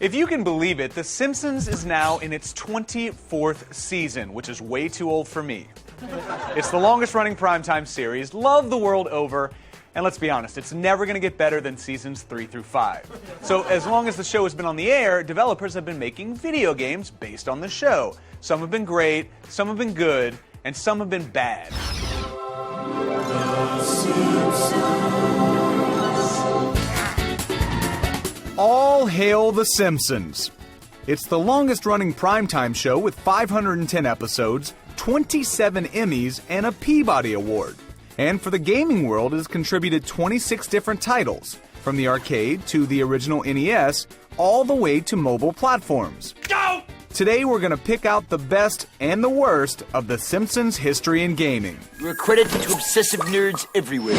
If you can believe it, The Simpsons is now in its 24th season, which is way too old for me. It's the longest-running primetime series, loved the world over, and let's be honest, it's never going to get better than seasons 3 through 5. So as long as the show has been on the air, developers have been making video games based on the show. Some have been great, some have been good, and some have been bad. All hail the Simpsons. It's the longest-running primetime show with 510 episodes, 27 Emmys, and a Peabody Award. And for the gaming world, it has contributed 26 different titles, from the arcade to the original NES, all the way to mobile platforms. Go! Today we're going to pick out the best and the worst of The Simpsons history in gaming. You're a credit to obsessive nerds everywhere.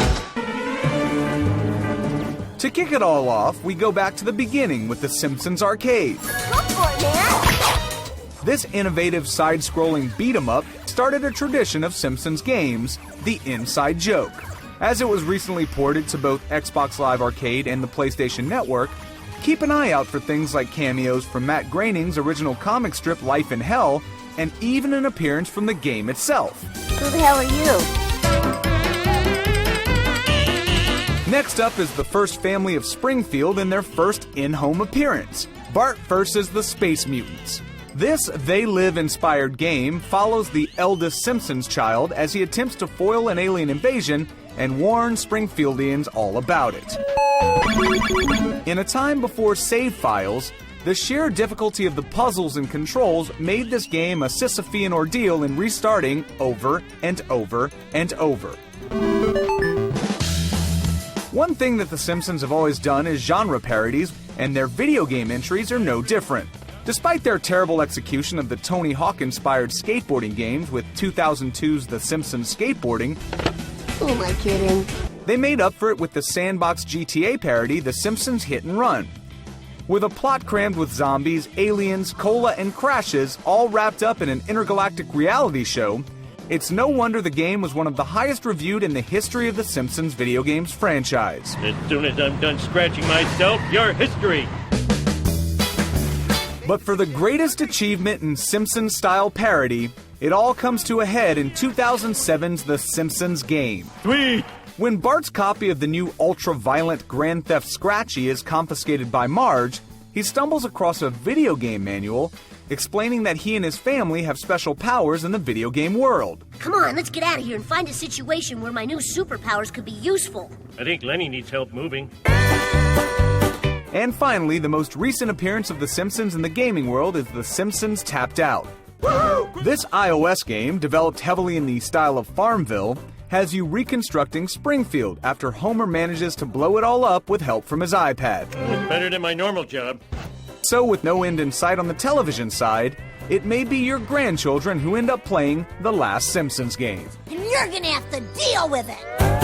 To kick it all off, we go back to the beginning with the Simpsons Arcade. Go for it, man! This innovative side-scrolling beat-em-up started a tradition of Simpsons games, the inside joke. As it was recently ported to both Xbox Live Arcade and the PlayStation Network, keep an eye out for things like cameos from Matt Groening's original comic strip Life in Hell, and even an appearance from the game itself. Who the hell are you? Next up is the first family of Springfield in their first in-home appearance, Bart vs. the Space Mutants. This They Live-inspired game follows the eldest Simpsons child as he attempts to foil an alien invasion and warn Springfieldians all about it. In a time before save files, the sheer difficulty of the puzzles and controls made this game a Sisyphean ordeal in restarting over and over and over. One thing that The Simpsons have always done is genre parodies, and their video game entries are no different. Despite their terrible execution of the Tony Hawk-inspired skateboarding games with 2002's The Simpsons Skateboarding, Who am I kidding? they made up for it with the sandbox GTA parody The Simpsons Hit and Run. With a plot crammed with zombies, aliens, cola, and crashes all wrapped up in an intergalactic reality show, it's no wonder the game was one of the highest reviewed in the history of the Simpsons video games franchise. As soon as I'm done scratching myself, your history! But for the greatest achievement in Simpsons-style parody, it all comes to a head in 2007's The Simpsons Game. Sweet! When Bart's copy of the new ultra-violent Grand Theft Scratchy is confiscated by Marge, he stumbles across a video game manual explaining that he and his family have special powers in the video game world. Come on, let's get out of here and find a situation where my new superpowers could be useful. I think Lenny needs help moving. And finally, the most recent appearance of The Simpsons in the gaming world is The Simpsons Tapped Out. This iOS game, developed heavily in the style of Farmville, has you reconstructing Springfield after Homer manages to blow it all up with help from his iPad. It's better than my normal job. So with no end in sight on the television side, it may be your grandchildren who end up playing the last Simpsons game. And you're gonna have to deal with it!